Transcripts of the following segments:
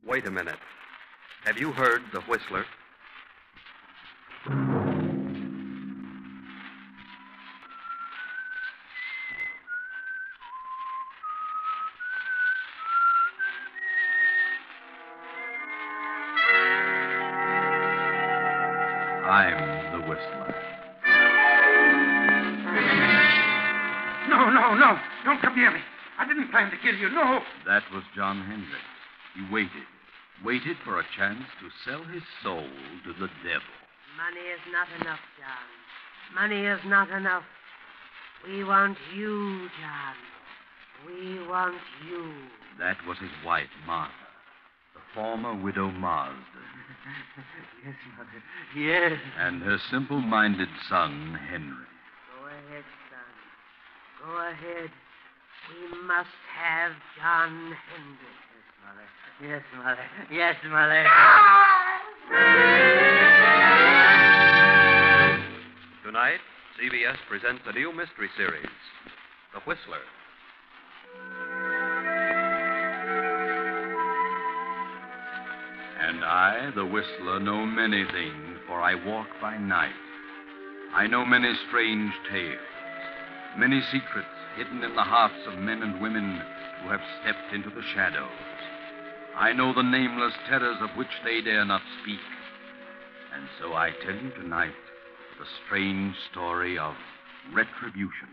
Wait a minute. Have you heard the whistler? I'm the whistler. No. Don't come near me. I didn't plan to kill you, no. That was John Hendry. He waited for a chance to sell his soul to the devil. Money is not enough, John. Money is not enough. We want you, John. We want you. That was his wife, Martha, the former widow Marsden. Yes, Mother. Yes. And her simple-minded son, Henry. Go ahead, son. Go ahead. We must have John Hendry. Yes, Mother. Yes, Mother. Tonight, CBS presents a new mystery series, The Whistler. And I, the whistler, know many things, for I walk by night. I know many strange tales, many secrets hidden in the hearts of men and women who have stepped into the shadows. I know the nameless terrors of which they dare not speak. And so I tell you tonight the strange story of Retribution.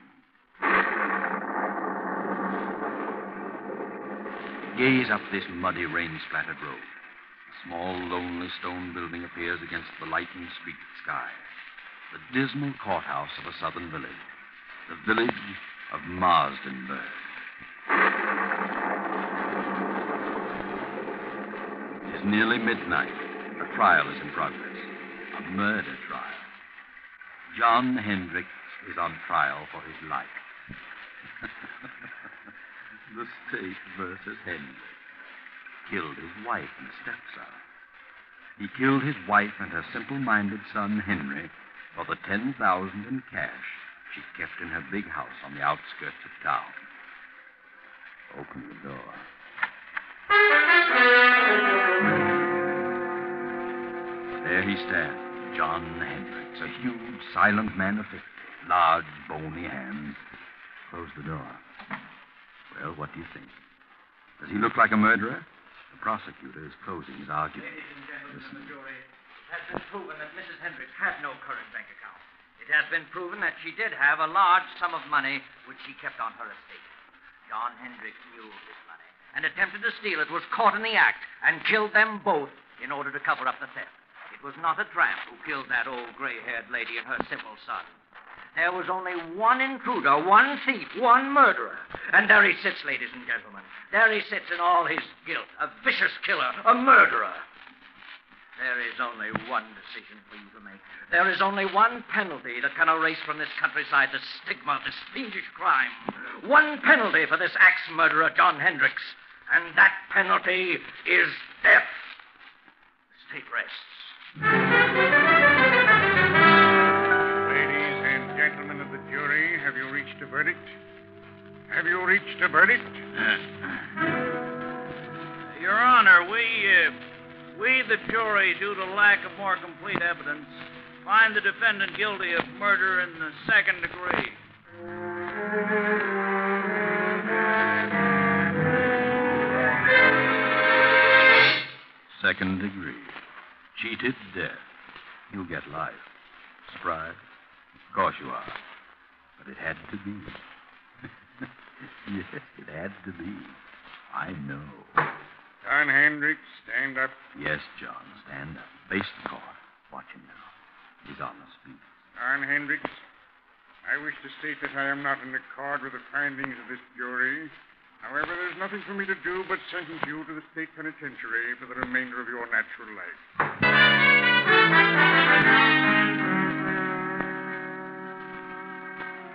Gaze up this muddy, rain-splattered road. A small, lonely stone building appears against the lightened street sky. The dismal courthouse of a southern village. The village of Marsenburn. It is nearly midnight. A trial is in progress. A murder trial. John Hendricks is on trial for his life. The state versus Hendricks. Killed his wife and stepson. He killed his wife and her simple-minded son, Henry, for the $10,000 in cash she kept in her big house on the outskirts of town. Open the door. There he stands, John Hendricks, a huge, silent man of 50, large, bony hands. Close the door. Well, what do you think? Does he look like a murderer? The prosecutor is closing his argument. Ladies and gentlemen of the jury, it has been proven that Mrs. Hendricks had no current bank account. It has been proven that she did have a large sum of money which she kept on her estate. John Hendricks knew of this money and attempted to steal it, was caught in the act, and killed them both in order to cover up the theft. It was not a tramp who killed that old gray-haired lady and her simple son. There was only one intruder, one thief, one murderer. And there he sits, ladies and gentlemen. There he sits in all his guilt, a vicious killer, a murderer. There is only one decision for you to make. There is only one penalty that can erase from this countryside the stigma of this fiendish crime. One penalty for this axe murderer, John Hendricks. And that penalty is death. The state rests. Gentlemen of the jury, have you reached a verdict? Have you reached a verdict? Your Honor, we, the jury, due to lack of more complete evidence, find the defendant guilty of murder in the second degree. Second degree. Cheated death. You'll get life. Surprised? Of course you are. But it had to be. Yes, it had to be. I know. John Hendricks, stand up. Yes, John, stand up. Face the court. Watch him now. He's on the speech. John Hendricks, I wish to state that I am not in accord with the findings of this jury. However, there's nothing for me to do but sentence you to the state penitentiary for the remainder of your natural life.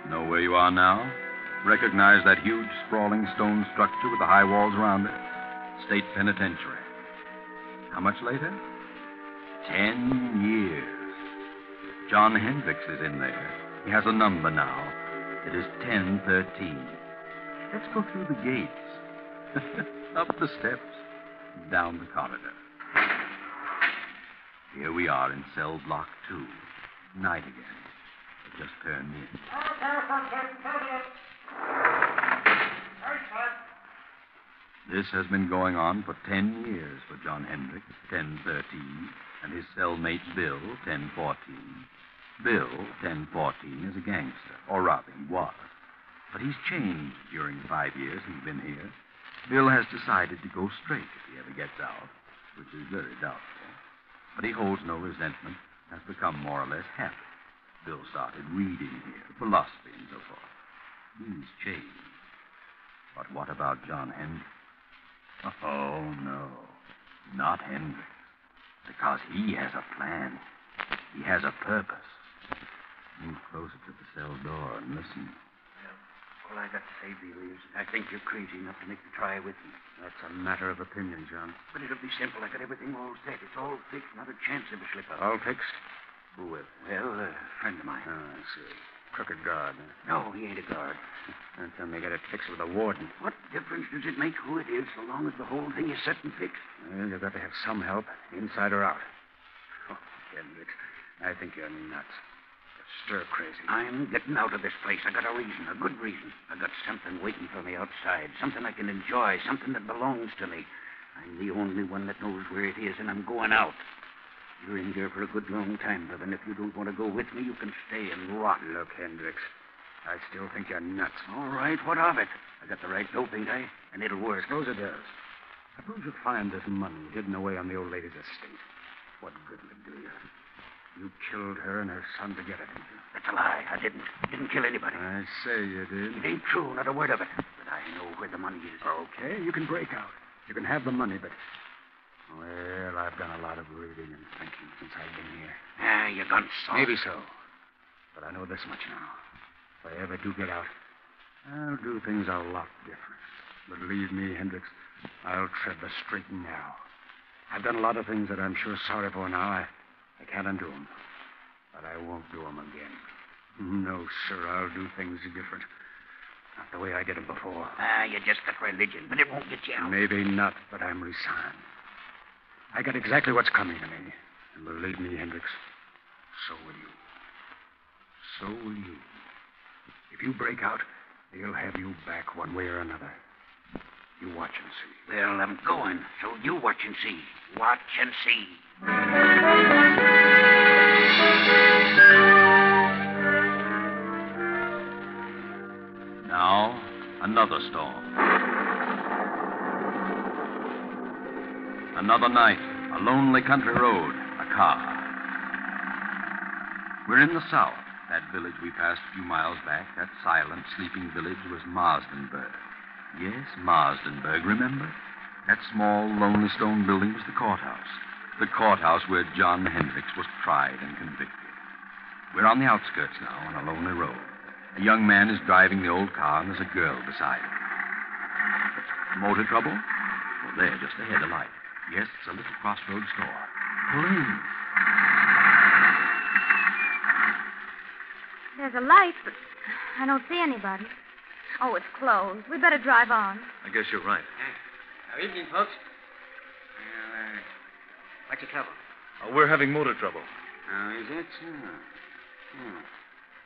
Know where you are now? Recognize that huge, sprawling stone structure with the high walls around it? State penitentiary. How much later? 10 years. John Hendricks is in there. He has a number now. It is 1013. Let's go through the gates. Up the steps. down the corridor. Here we are in cell block 2. Night again. It just turned in. This has been going on for 10 years for John Hendry, 1013, and his cellmate Bill, 1014. Bill, 1014, is a gangster, or rather, he was. But he's changed during the 5 years he's been here. Bill has decided to go straight if he ever gets out, which is very doubtful. But he holds no resentment, has become more or less happy. Bill started reading here, philosophy and so forth. He's changed. But what about John Hendry? Oh, no. Not Hendry. Because he has a plan. He has a purpose. Move closer to the cell door and listen. All I got to say, Bill, is I think you're crazy enough to make the try with me. That's a matter of opinion, John. But it'll be simple. I got everything all set. It's all fixed. Not a chance of a slip-up. All fixed? Who with? Well, a friend of mine. Oh, I see. Crooked guard. Huh? No, he ain't a guard. Don't tell me you got it fixed with a warden. What difference does it make who it is so long as the whole thing is set and fixed? Well, you've got to have some help, inside or out. Oh, Hendricks, I think you're nuts. You're stir crazy. I'm getting out of this place. I got a reason, a good reason. I got something waiting for me outside, something I can enjoy, something that belongs to me. I'm the only one that knows where it is, and I'm going out. You're in here for a good long time, Bev, and if you don't want to go with me, you can stay and rot. Look, Hendricks, I still think you're nuts. All right, what of it? I got the right dope, ain't I? And it'll work. Suppose it does. Suppose you find this money hidden away on the old lady's estate. What good will it do you? You killed her and her son to get it, didn't you? That's a lie. I didn't. Didn't kill anybody. I say you did. It ain't true, not a word of it. But I know where the money is. Okay, you can break out. You can have the money, but... Well, I've done a lot of reading and thinking since I've been here. Ah, you gone soft. Maybe so. But I know this much now. If I ever do get out, I'll do things a lot different. Believe me, Hendricks, I'll tread the straight and narrow. I've done a lot of things that I'm sure sorry for now. I can't undo them. But I won't do them again. No, sir, I'll do things different. Not the way I did them before. Ah, you just got religion, but it won't get you out. Maybe not, but I'm resigned. I got exactly what's coming to me. And believe me, Hendricks, so will you. So will you. If you break out, they'll have you back one way or another. You watch and see. Well, I'm going, so you watch and see. Watch and see. Now, another storm. Another night, a lonely country road, a car. We're in the south. That village we passed a few miles back, that silent, sleeping village, was Marsenburn. Yes, Marsenburn, remember? That small, lonely stone building was the courthouse. The courthouse where John Hendricks was tried and convicted. We're on the outskirts now, on a lonely road. A young man is driving the old car, and there's a girl beside him. Motor trouble? Well, there, just ahead, a light. Yes, it's a little crossroads store. Pull in. There's a light, but I don't see anybody. Oh, it's closed. We better drive on. I guess you're right. Evening, folks. What's your trouble? We're having motor trouble. Oh, is it?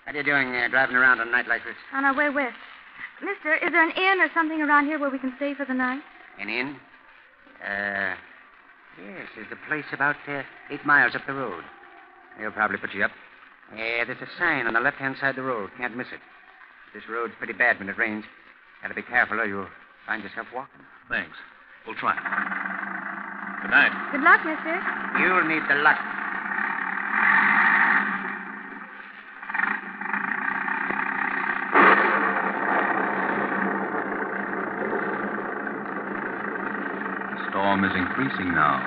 What are you doing driving around on a night like this? On our way west. Mister, is there an inn or something around here where we can stay for the night? An inn? Yes, there's a place about 8 miles up the road. They'll probably put you up. There's a sign on the left-hand side of the road. Can't miss it. This road's pretty bad when it rains. Gotta be careful or you'll find yourself walking. Thanks. We'll try. Good night. Good luck, mister. You'll need the luck. The storm is increasing now.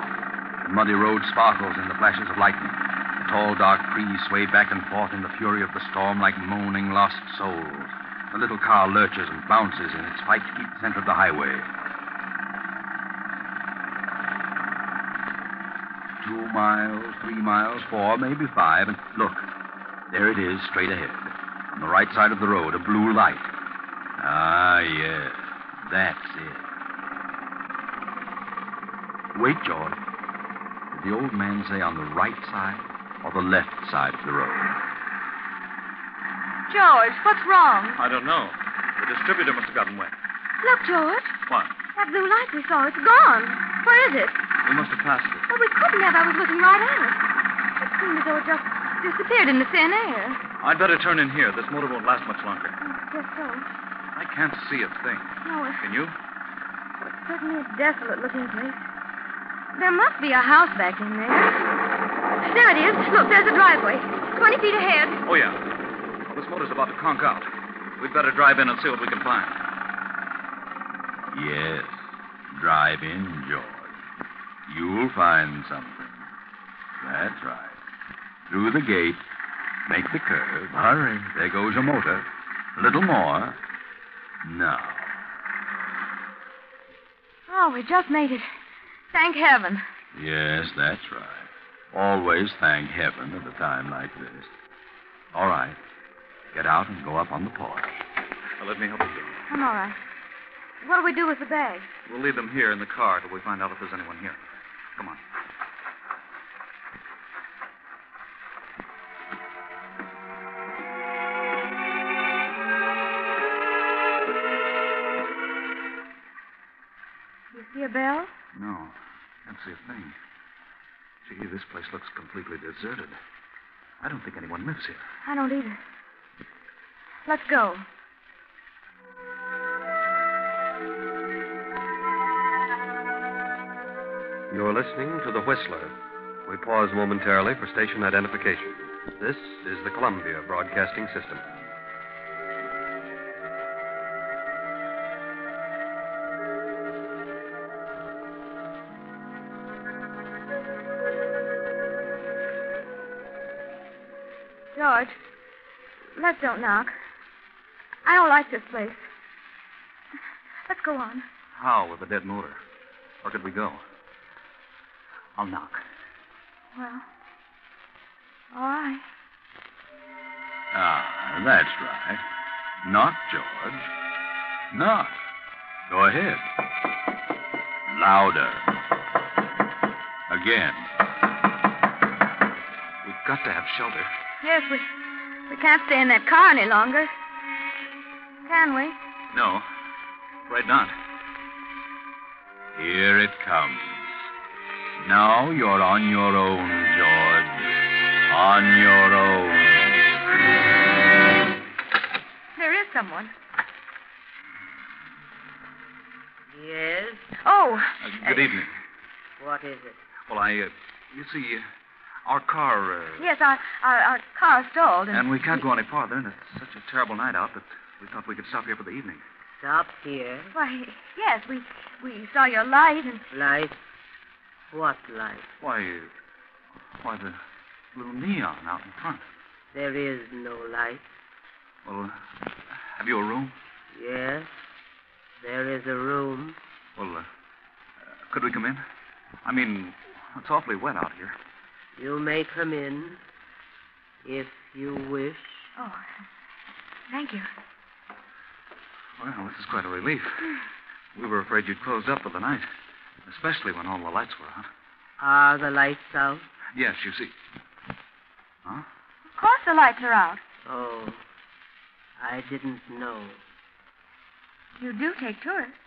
The muddy road sparkles in the flashes of lightning. The tall, dark trees sway back and forth in the fury of the storm like moaning lost souls. The little car lurches and bounces in its fight to keep the center of the highway. 2 miles, 3 miles, 4, maybe 5, and look, there it is, straight ahead. On the right side of the road, a blue light. Ah, yes, that's it. Wait, George. Did the old man say on the right side or the left side of the road? George, what's wrong? I don't know. The distributor must have gotten wet. Look, George. What? That blue light we saw, it's gone. Where is it? We must have passed it. Well, we couldn't have. I was looking right at it. It seemed as though it just disappeared in the thin air. I'd better turn in here. This motor won't last much longer. Guess so. I can't see a thing. No, Can you? it's certainly a desolate-looking place. There must be a house back in there. There it is. Look, there's a driveway. 20 feet ahead. Oh, yeah. Well, this motor's about to conk out. We'd better drive in and see what we can find. Yes. Drive in, George. You'll find something. That's right. Through the gate. Make the curve. Hurry. There goes a motor. A little more. Now. Oh, we just made it. Thank heaven. Yes, that's right. Always thank heaven at a time like this. All right. Get out and go up on the porch. Now, let me help you. I'm all right. What do we do with the bags? We'll leave them here in the car till we find out if there's anyone here. Come on. You see a bell? No, can't see a thing. Gee, this place looks completely deserted. I don't think anyone lives here. I don't either. Let's go. You're listening to The Whistler. We pause momentarily for station identification. This is the Columbia Broadcasting System. George, let's don't knock. I don't like this place. Let's go on. How with a dead motor? Where could we go? I'll knock. Well, all right. Ah, that's right. Knock, George. Knock. Go ahead. Louder. Again. We've got to have shelter. Yes, we can't stay in that car any longer. Can we? No, afraid not. Here it comes. Now you're on your own, George. On your own. There is someone. Yes? Oh. Good evening. What is it? Well, you see, our car... Yes, our car stalled. And we can't go any farther, and it's such a terrible night out that we thought we could stop here for the evening. Stop here? Why, yes, we saw your light and... Light? What light? Why, the little neon out in front. There is no light. Well, have you a room? Yes, there is a room. Well, could we come in? I mean, it's awfully wet out here. You may come in, if you wish. Oh, thank you. Well, this is quite a relief. We were afraid you'd closed up for the night, especially when all the lights were out. Are the lights out? Yes, you see. Huh? Of course the lights are out. Oh, I didn't know. You do take tourists.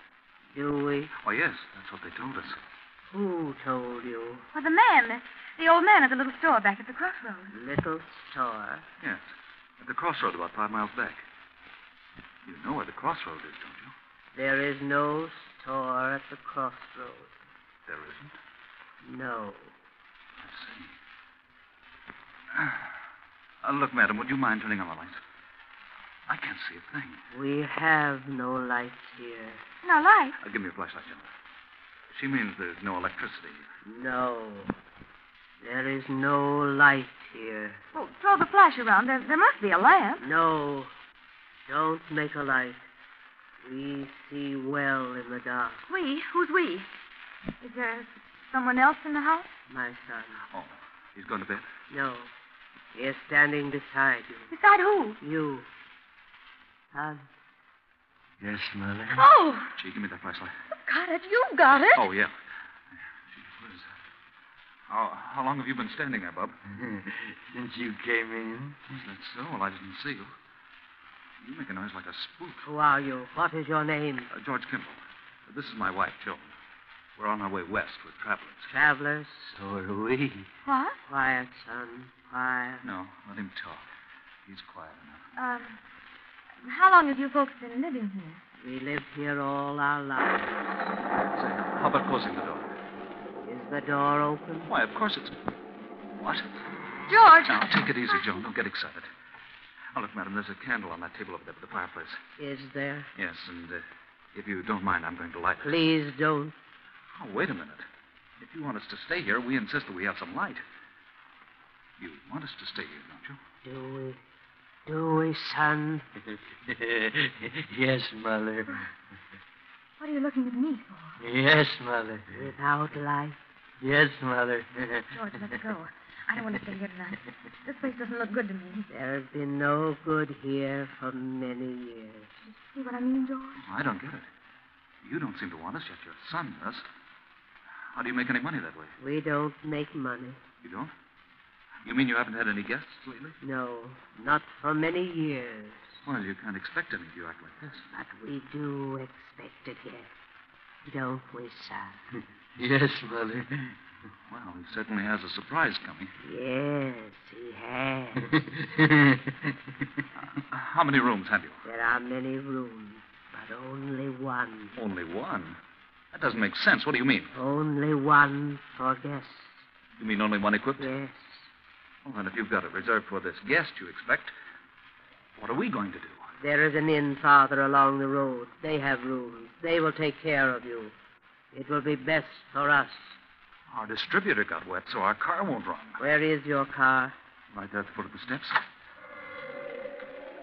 Do we? Oh, yes, that's what they told us. Who told you? Well, the old man at the little store back at the crossroads. Little store? Yes, at the crossroad about 5 miles back. You know where the crossroad is, don't you? There is no store at the crossroads. There isn't? No. I see. Look, madam, would you mind turning on the lights? I can't see a thing. We have no lights here. No light. Give me a flashlight, Jim. She means there's no electricity. No. There is no light here. Well, throw the flash around. There must be a lamp. No. Don't make a light. We see well in the dark. We? Who's we? Is there someone else in the house? My son. Oh, he's going to bed? No. He is standing beside you. Beside who? You. Son. Yes, Lily? Oh! Gee, give me that flashlight. Got it. You got it. Oh, yeah. How long have you been standing there, Bub? Since you came in. Is that so? Well, I didn't see you. You make a noise like a spook. Who are you? What is your name? George Kimball. This is my wife, Joan. We're on our way west with travelers. Travelers? So are we. What? Quiet, son. Quiet. No, let him talk. He's quiet enough. How long have you folks been living here? We lived here all our lives. Say, how about closing the door? Is the door open? Why, of course it's... What? George! Now, take it easy, Joan. Don't get excited. Oh, look, madam, there's a candle on that table over there by the fireplace. Is there? Yes, and if you don't mind, I'm going to light it. Please don't. Oh, wait a minute. If you want us to stay here, we insist that we have some light. You want us to stay here, don't you? Do we? Do we, son? Yes, Mother. What are you looking at me for? Yes, Mother. Without light? Yes, Mother. George, let's go. I don't want to stay here tonight. This place doesn't look good to me. There has been no good here for many years. See what I mean, George? I don't get it. You don't seem to want us, yet your son does. How do you make any money that way? We don't make money. You don't? You mean you haven't had any guests lately? No, not for many years. Well, you can't expect any if you act like this. But we do expect a guest. Don't we, son? Yes, Mother. Well, he certainly has a surprise coming. Yes, he has. How many rooms have you? There are many rooms, but only one. Only one? That doesn't make sense. What do you mean? Only one for guests. You mean only one equipped? Yes. Well, then if you've got it reserved for this guest you expect, what are we going to do? There is an inn farther along the road. They have rooms. They will take care of you. It will be best for us. Our distributor got wet, so our car won't run. Where is your car? Right there at the foot of the steps.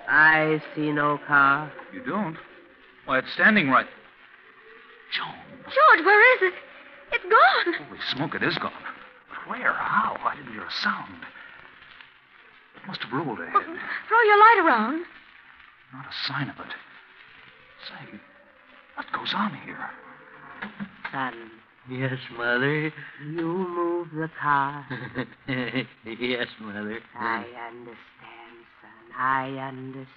I see no car. You don't? Why, it's standing right... Joan. George, where is it? It's gone. Holy smoke, it is gone. But where? How? I didn't hear a sound. It must have rolled ahead. Well, throw your light around. Not a sign of it. Say, what goes on here? Son, Yes, Mother. you move the car. Yes, Mother. I understand, son. I understand.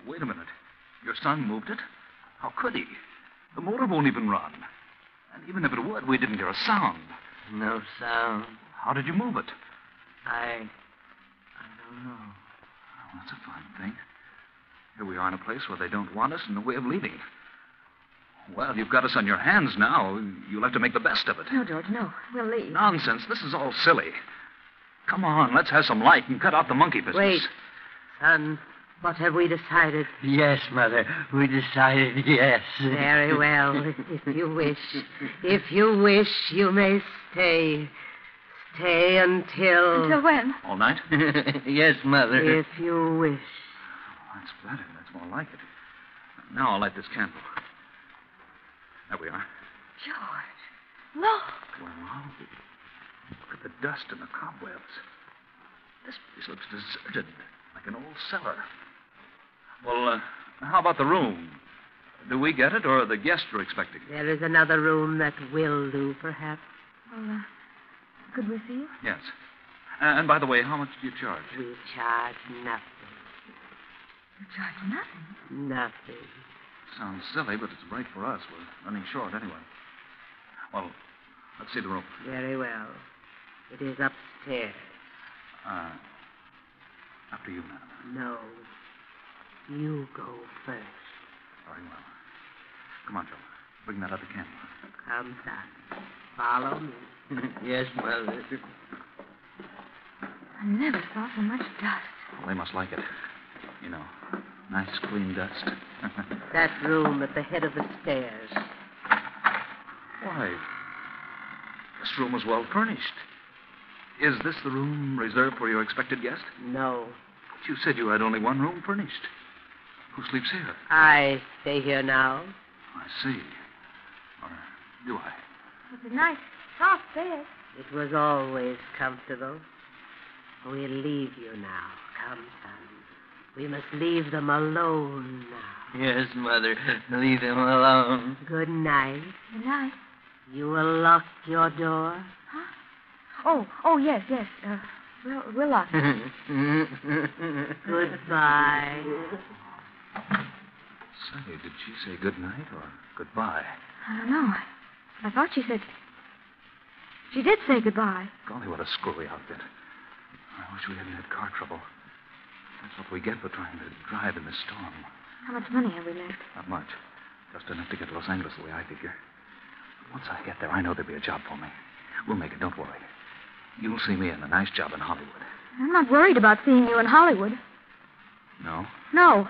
Wait a minute. Your son moved it? How could he? The motor won't even run. And even if it would, we didn't hear a sound. No sound. How did you move it? I don't know. Oh, that's a fine thing. Here we are in a place where they don't want us and no way of leaving. Well, you've got us on your hands now. You'll have to make the best of it. No, George, no. We'll leave. Nonsense. This is all silly. Come on, let's have some light and cut out the monkey business. Wait. Son, what have we decided? Yes, Mother. We decided yes. Very well, if you wish. If you wish, you may stay. Stay until... Until when? All night? Yes, Mother. If you wish. Oh, that's better. That's more like it. Now I'll light this candle. There we are. George, look. Well, look at the dust and the cobwebs. This place looks deserted, like an old cellar. Well, how about the room? Do we get it, or the guests are expecting it? There is another room that will do, perhaps. Well, could we see it? Yes. And by the way, how much do you charge? We charge nothing. You charge nothing. Nothing. Sounds silly, but it's right for us. We're running short anyway. Well, let's see the room. Very well. It is upstairs. After you, madam. No. You go first. Very well. Come on, Joe. Bring that other candle. Come, son. Follow me. Yes, Mother. I never saw so much dust. Well, they must like it. You know, nice clean dust. That room at the head of the stairs. Why, this room was well furnished. Is this the room reserved for your expected guest? No. But you said you had only one room furnished. Who sleeps here? I stay here now. I see. Or do I? It's a nice, soft bed. It was always comfortable. We'll leave you now. Come, son. We must leave them alone now. Yes, Mother. Leave them alone. Good night. Good night. You will lock your door? Huh? yes. We'll lock it. Goodbye. Say, did she say good night or goodbye? I don't know. I thought she said... She did say goodbye. Golly, what a screwy outfit. I wish we hadn't had car trouble. That's what we get for trying to drive in this storm. How much money have we left? Not much. Just enough to get to Los Angeles the way I figure. Once I get there, I know there'll be a job for me. We'll make it, don't worry. You'll see me in a nice job in Hollywood. I'm not worried about seeing you in Hollywood. No? No.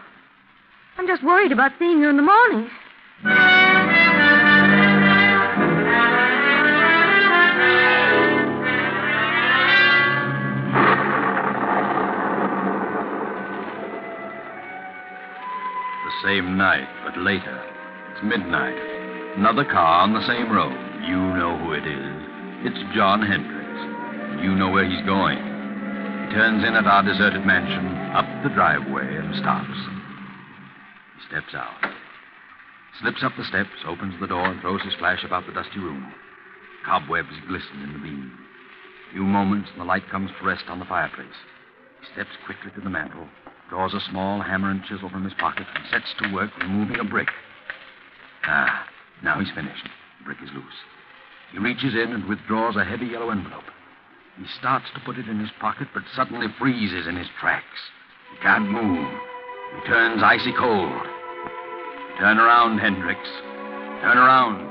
I'm just worried about seeing you in the morning. The same night, but later. It's midnight. Another car on the same road. You know who it is. It's John Hendricks. You know where he's going. He turns in at our deserted mansion, up the driveway, and stops. He steps out. Slips up the steps, opens the door, and throws his flash about the dusty room. Cobwebs glisten in the beam. A few moments, and the light comes to rest on the fireplace. He steps quickly to the mantel, draws a small hammer and chisel from his pocket, and sets to work removing a brick. Now he's finished. The brick is loose. He reaches in and withdraws a heavy yellow envelope. He starts to put it in his pocket, but suddenly freezes in his tracks. He can't move. He turns icy cold. Turn around, Hendricks. Turn around.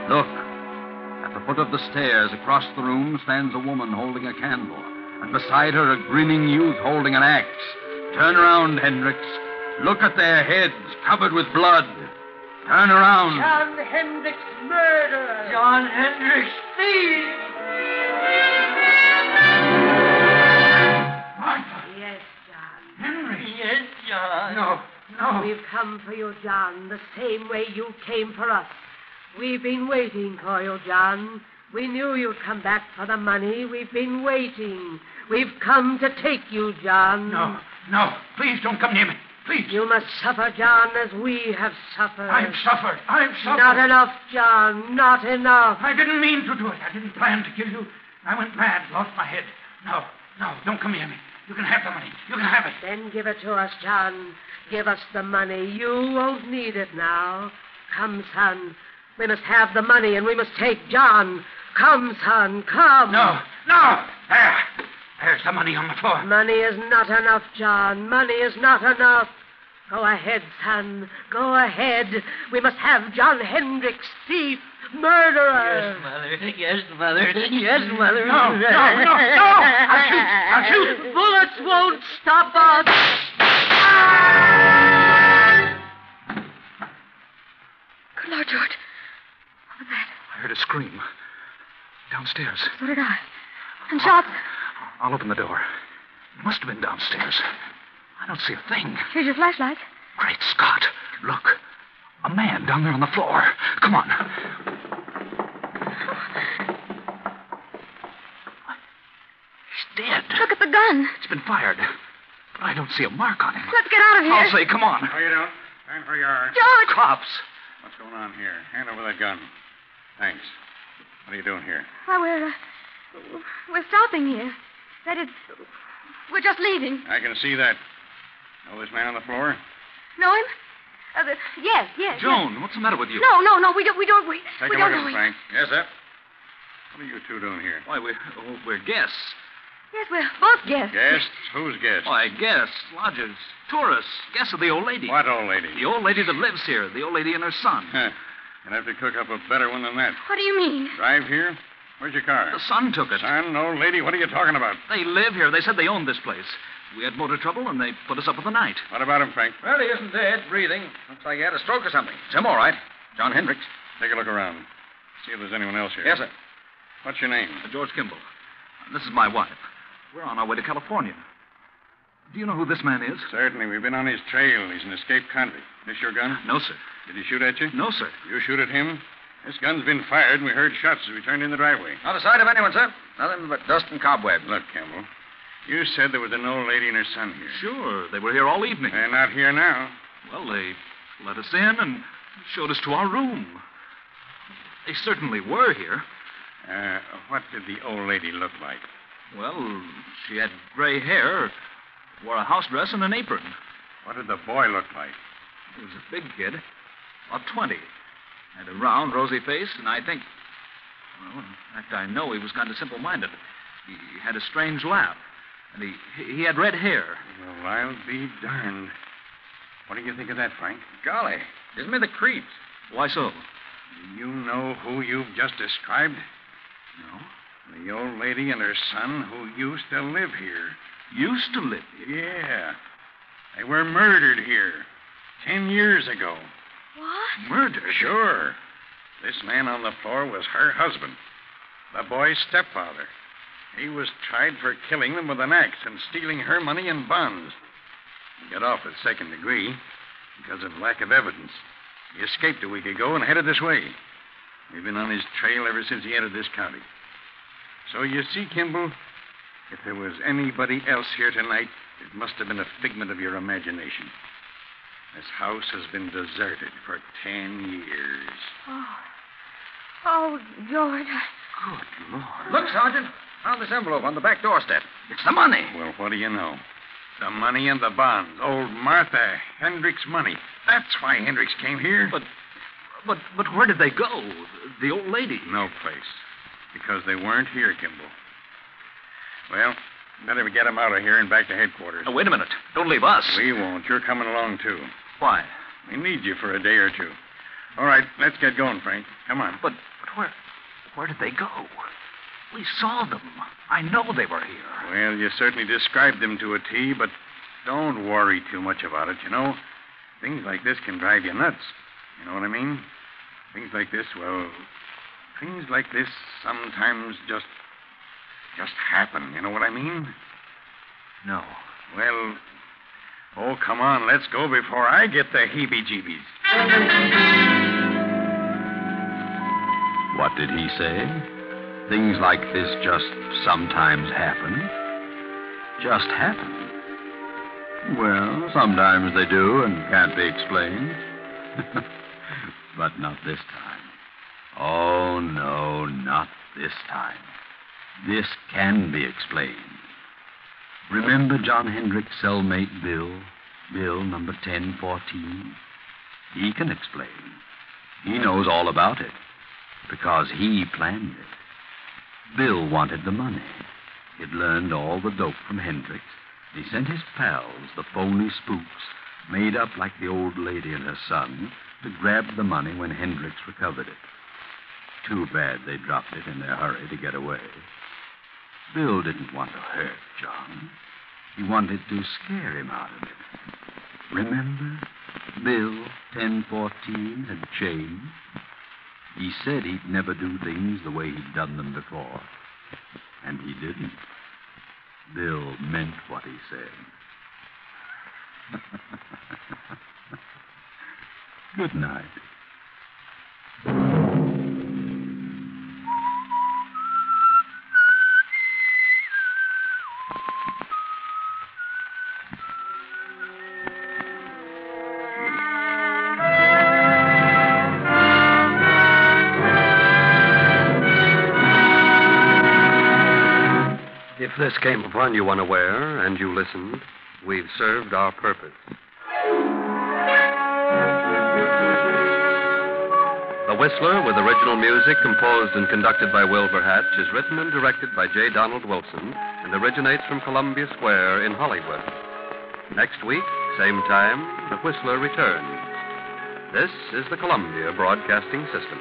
Look. At the foot of the stairs across the room stands a woman holding a candle, and beside her a grinning youth holding an axe. Turn around, Hendricks. Look at their heads covered with blood. Turn around. John Hendricks murderer. John Hendricks thief. Martha. Yes, John. Henry. Yes, John. No. We've come for you, John, the same way you came for us. We've been waiting for you, John. We knew you'd come back for the money. We've been waiting. We've come to take you, John. No. Please don't come near me. Please. You must suffer, John, as we have suffered. I've suffered. Not enough, John. Not enough. I didn't mean to do it. I didn't plan to kill you. I went mad, lost my head. No, don't come near me. You can have the money. You can have it. Then give it to us, John. Give us the money. You won't need it now. Come, son. We must have the money, and we must take John. Come, son, come. No. There's the money on the floor. Money is not enough, John. Money is not enough. Go ahead, son. Go ahead. We must have John Hendricks, thief, murderer. Yes, Mother. Yes, Mother. Yes, Mother. No. I'll shoot. Bullets won't stop us. Good Lord, George. What was that? I heard a scream. Downstairs. So did I. And shots. I'll open the door. It must have been downstairs. I don't see a thing. Here's your flashlight. Great Scott. Look. A man down there on the floor. Come on. He's dead. Look at the gun. It's been fired. But I don't see a mark on him. Let's get out of here. I'll say, come on. No, you don't. Stand where you are. George! Cops. What's going on here? Hand over that gun. Thanks. What are you doing here? Why, we're stopping here. That is, we're just leaving. I can see that. Know this man on the floor? Know him? Yes. Joan, what's the matter with you? No, we don't. Take we a don't look know at him, him. Frank. Yes, sir. What are you two doing here? Why, we're guests. Yes, we're both guests. Guests? Who's guests? Why, guests, lodgers, tourists, guests of the old lady. What old lady? The old lady that lives here, the old lady and her son. You'll have to cook up a better one than that. What do you mean? Drive here? Where's your car? The son took it. Son, old lady, what are you talking about? They live here. They said they owned this place. We had motor trouble, and they put us up for the night. What about him, Frank? Well, he isn't dead, breathing. Looks like he had a stroke or something. It's him, all right. John Hendricks. Take a look around. See if there's anyone else here. Yes, sir. What's your name? George Kimball. This is my wife. We're on our way to California. Do you know who this man is? Certainly. We've been on his trail. He's an escaped convict. This your gun? No, sir. Did he shoot at you? No, sir. You shoot at him? This gun's been fired, and we heard shots as we turned in the driveway. Not a sight of anyone, sir. Nothing but dust and cobwebs. Look, Campbell, you said there was an old lady and her son here. Sure. They were here all evening. They're not here now. Well, they let us in and showed us to our room. They certainly were here. What did the old lady look like? Well, she had gray hair, wore a house dress and an apron. What did the boy look like? He was a big kid, about 20. Had a round, rosy face, and I think... Well, in fact, I know he was kind of simple-minded. He had a strange laugh, and he had red hair. Well, I'll be darned. What do you think of that, Frank? Golly, gives me the creeps. Why so? Do you know who you've just described? No. The old lady and her son who used to live here. Used to live here? Yeah. They were murdered here 10 years ago. What? Murdered? Sure. This man on the floor was her husband, the boy's stepfather. He was tried for killing them with an axe and stealing her money and bonds. He got off at second degree because of lack of evidence. He escaped a week ago and headed this way. We've been on his trail ever since he entered this county. So you see, Kimball, if there was anybody else here tonight, it must have been a figment of your imagination. This house has been deserted for 10 years. Oh, George. Good Lord. Look, Sergeant. Found this envelope on the back doorstep. It's the money. Well, what do you know? The money and the bonds. Old Martha Hendricks' money. That's why Hendricks came here. But where did they go? The old lady? No place. Because they weren't here, Kimball. Well, better get them out of here and back to headquarters. Oh, wait a minute. Don't leave us. We won't. You're coming along, too. Why? We need you for a day or two. All right, let's get going, Frank. Come on. But where did they go? We saw them. I know they were here. Well, you certainly described them to a T, but don't worry too much about it, you know. Things like this can drive you nuts. You know what I mean? Things like this sometimes just happen. You know what I mean? No. Well, oh, come on. Let's go before I get the heebie-jeebies. What did he say? Things like this just sometimes happen? Just happen? Well, sometimes they do and can't be explained. But not this time. Oh, no, not this time. This can be explained. Remember John Hendrick's cellmate, Bill? Bill, number 1014? He can explain. He knows all about it because he planned it. Bill wanted the money. He'd learned all the dope from Hendricks. He sent his pals, the phony spooks, made up like the old lady and her son, to grab the money when Hendricks recovered it. Too bad they dropped it in their hurry to get away. Bill didn't want to hurt John. He wanted to scare him out of it. Remember? Bill, 1014, had changed. He said he'd never do things the way he'd done them before. And he didn't. Bill meant what he said. Good night. If this came upon you unaware and you listened, we've served our purpose. The Whistler, with original music composed and conducted by Wilbur Hatch, is written and directed by J. Donald Wilson and originates from Columbia Square in Hollywood. Next week, same time, The Whistler returns. This is the Columbia Broadcasting System.